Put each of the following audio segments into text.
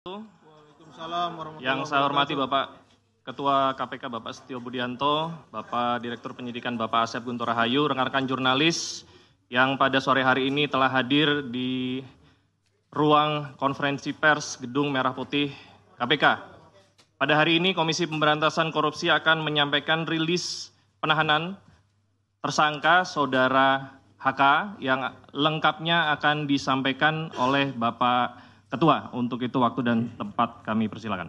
Waalaikumsalam warahmatullahi Yang saya hormati Bapak Ketua KPK Bapak Setio Budianto, Bapak Direktur Penyidikan Bapak Asep Guntur Rahayu, rekan-rekan jurnalis yang pada sore hari ini telah hadir di ruang konferensi pers Gedung Merah Putih KPK. Pada hari ini Komisi Pemberantasan Korupsi akan menyampaikan rilis penahanan tersangka Saudara HK yang lengkapnya akan disampaikan oleh Bapak Ketua. Untuk itu waktu dan tempat kami persilakan.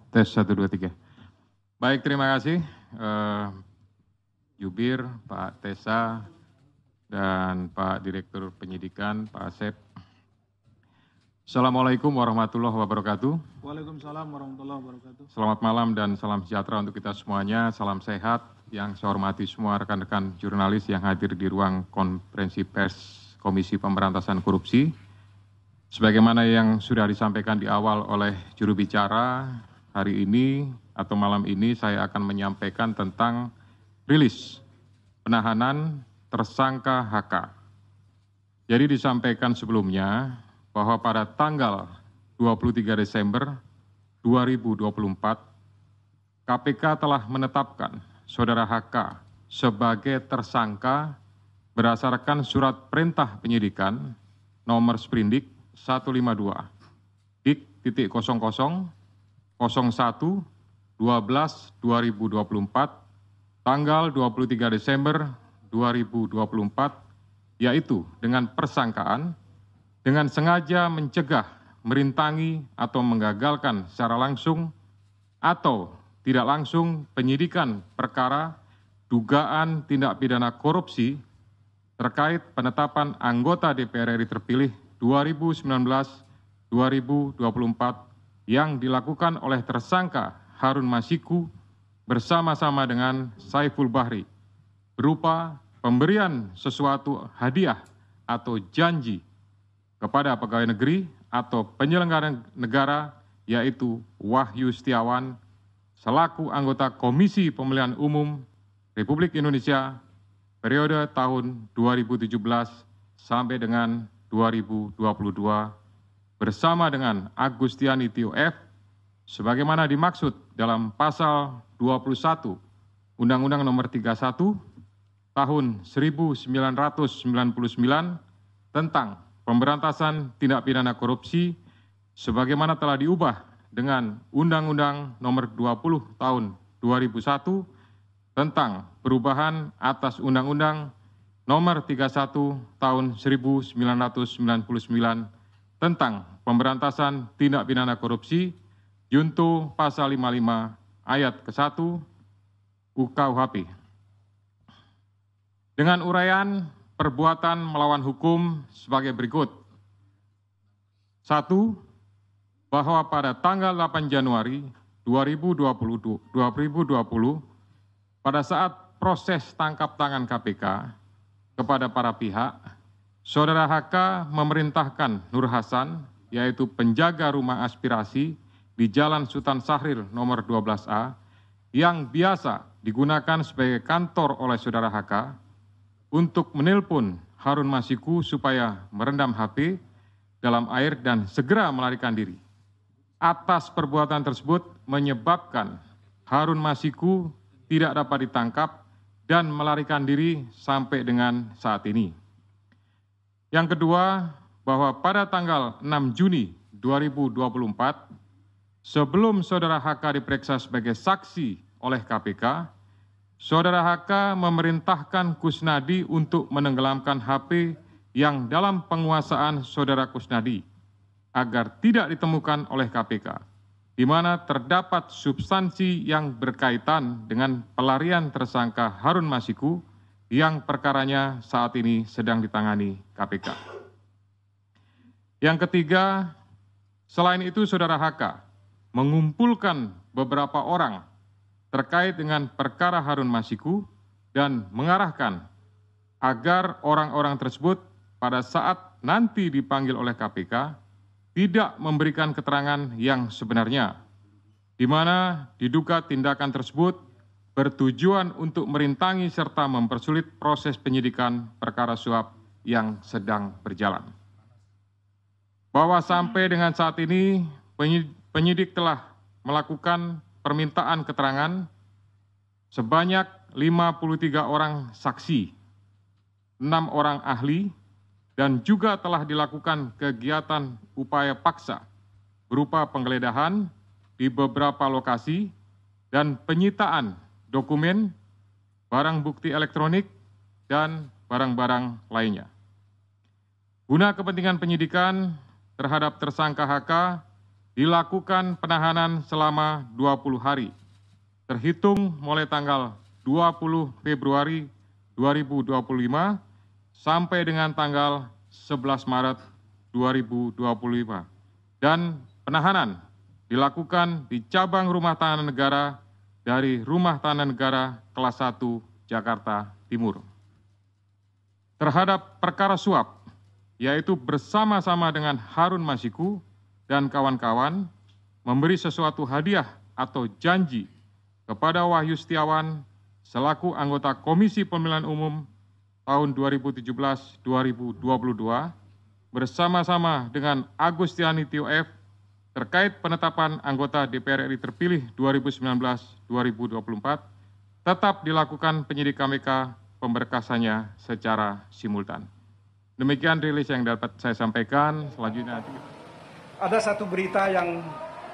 Tes 1, 2, 3. Baik, terima kasih Jubir, Pak Tesa, dan Pak Direktur Penyidikan, Pak Asep. Assalamualaikum warahmatullahi wabarakatuh. Waalaikumsalam warahmatullahi wabarakatuh. Selamat malam dan salam sejahtera untuk kita semuanya. Salam sehat. Yang saya hormati semua rekan-rekan jurnalis yang hadir di ruang konferensi pers Komisi Pemberantasan Korupsi. Sebagaimana yang sudah disampaikan di awal oleh juru bicara, hari ini atau malam ini saya akan menyampaikan tentang rilis penahanan tersangka HK. Jadi disampaikan sebelumnya bahwa pada tanggal 23 Desember 2024, KPK telah menetapkan Saudara HK sebagai tersangka berdasarkan surat perintah penyidikan nomor sprindik 152 dik.00 01 12 2024 tanggal 23 Desember 2024, yaitu dengan persangkaan dengan sengaja mencegah, merintangi atau menggagalkan secara langsung atau tidak langsung penyidikan perkara dugaan tindak pidana korupsi terkait penetapan anggota DPR RI terpilih 2019-2024 yang dilakukan oleh tersangka Harun Masiku bersama-sama dengan Saiful Bahri berupa pemberian sesuatu hadiah atau janji kepada pegawai negeri atau penyelenggara negara, yaitu Wahyu Setiawan selaku anggota Komisi Pemilihan Umum Republik Indonesia periode tahun 2017 sampai dengan 2022 bersama dengan Agustiani Tio F sebagaimana dimaksud dalam pasal 21 Undang-Undang Nomor 31 tahun 1999 tentang pemberantasan tindak pidana korupsi sebagaimana telah diubah dengan Undang-Undang Nomor 20 tahun 2001 tentang perubahan atas Undang-Undang Nomor 31 tahun 1999 tentang pemberantasan tindak pidana korupsi junto pasal 55 ayat ke-1 UKUHP. Dengan uraian perbuatan melawan hukum sebagai berikut. 1. Bahwa pada tanggal 8 Januari 2020 pada saat proses tangkap tangan KPK kepada para pihak, Saudara HK memerintahkan Nur Hasan, yaitu penjaga rumah aspirasi di Jalan Sultan Syahrir nomor 12A, yang biasa digunakan sebagai kantor oleh Saudara HK, untuk menelpon Harun Masiku supaya merendam HP dalam air dan segera melarikan diri. Atas perbuatan tersebut menyebabkan Harun Masiku tidak dapat ditangkap dan melarikan diri sampai dengan saat ini. Yang kedua, bahwa pada tanggal 6 Juni 2024, sebelum Saudara HK diperiksa sebagai saksi oleh KPK, Saudara HK memerintahkan Kusnadi untuk menenggelamkan HP yang dalam penguasaan Saudara Kusnadi agar tidak ditemukan oleh KPK, di mana terdapat substansi yang berkaitan dengan pelarian tersangka Harun Masiku yang perkaranya saat ini sedang ditangani KPK. Yang ketiga, selain itu Saudara HK mengumpulkan beberapa orang terkait dengan perkara Harun Masiku dan mengarahkan agar orang-orang tersebut pada saat nanti dipanggil oleh KPK tidak memberikan keterangan yang sebenarnya, di mana diduga tindakan tersebut bertujuan untuk merintangi serta mempersulit proses penyidikan perkara suap yang sedang berjalan. Bahwa sampai dengan saat ini penyidik telah melakukan permintaan keterangan sebanyak 53 orang saksi, 6 orang ahli, dan juga telah dilakukan kegiatan upaya paksa berupa penggeledahan di beberapa lokasi dan penyitaan dokumen, barang bukti elektronik, dan barang-barang lainnya. Guna kepentingan penyidikan terhadap tersangka HK dilakukan penahanan selama 20 hari, terhitung mulai tanggal 20 Februari 2025 sampai dengan tanggal 11 Maret 2025. Dan penahanan dilakukan di cabang rumah tahanan negara dari Rumah Tahanan Negara kelas 1 Jakarta Timur. Terhadap perkara suap, yaitu bersama-sama dengan Harun Masiku dan kawan-kawan memberi sesuatu hadiah atau janji kepada Wahyu Setiawan selaku anggota Komisi Pemilihan Umum tahun 2017-2022 bersama-sama dengan Agustiani Tio F terkait penetapan anggota DPR RI terpilih 2019-2024 tetap dilakukan penyidik KPK pemberkasannya secara simultan. Demikian rilis yang dapat saya sampaikan. Selanjutnya ada satu berita yang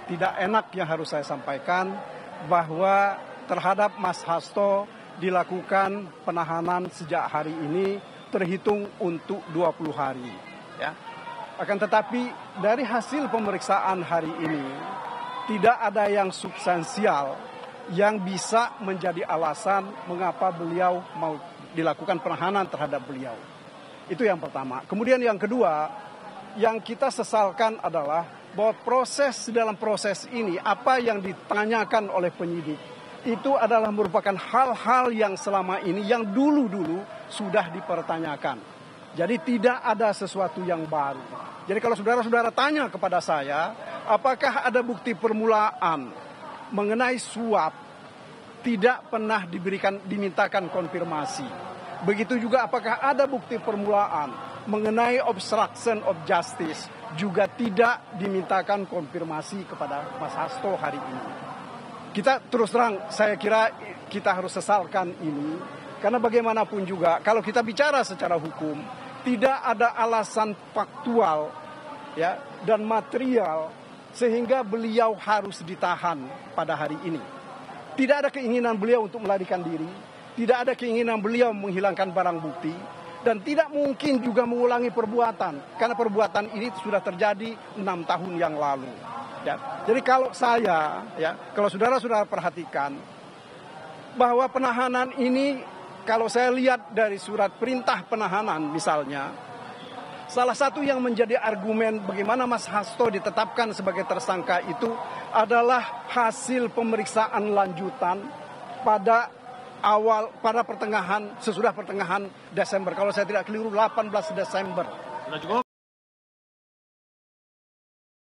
tidak enak yang harus saya sampaikan, bahwa terhadap Mas Hasto dilakukan penahanan sejak hari ini terhitung untuk 20 hari. Ya. Akan tetapi dari hasil pemeriksaan hari ini tidak ada yang substansial yang bisa menjadi alasan mengapa beliau mau dilakukan penahanan terhadap beliau. Itu yang pertama. Kemudian yang kedua, yang kita sesalkan adalah bahwa dalam proses ini apa yang ditanyakan oleh penyidik itu adalah merupakan hal-hal yang selama ini yang dulu-dulu sudah dipertanyakan. Jadi tidak ada sesuatu yang baru. Jadi kalau saudara-saudara tanya kepada saya, apakah ada bukti permulaan mengenai suap, tidak pernah dimintakan konfirmasi. Begitu juga apakah ada bukti permulaan mengenai obstruction of justice, juga tidak dimintakan konfirmasi kepada Mas Hasto hari ini. Kita terus terang, saya kira kita harus sesalkan ini, karena bagaimanapun juga kalau kita bicara secara hukum, tidak ada alasan faktual ya dan material sehingga beliau harus ditahan pada hari ini. Tidak ada keinginan beliau untuk melarikan diri, tidak ada keinginan beliau menghilangkan barang bukti, dan tidak mungkin juga mengulangi perbuatan, karena perbuatan ini sudah terjadi 6 tahun yang lalu. Ya. Jadi kalau kalau saudara-saudara perhatikan bahwa penahanan ini, kalau saya lihat dari surat perintah penahanan misalnya, salah satu yang menjadi argumen bagaimana Mas Hasto ditetapkan sebagai tersangka itu adalah hasil pemeriksaan lanjutan pada sesudah pertengahan Desember. Kalau saya tidak keliru 18 Desember. Sudah cukup?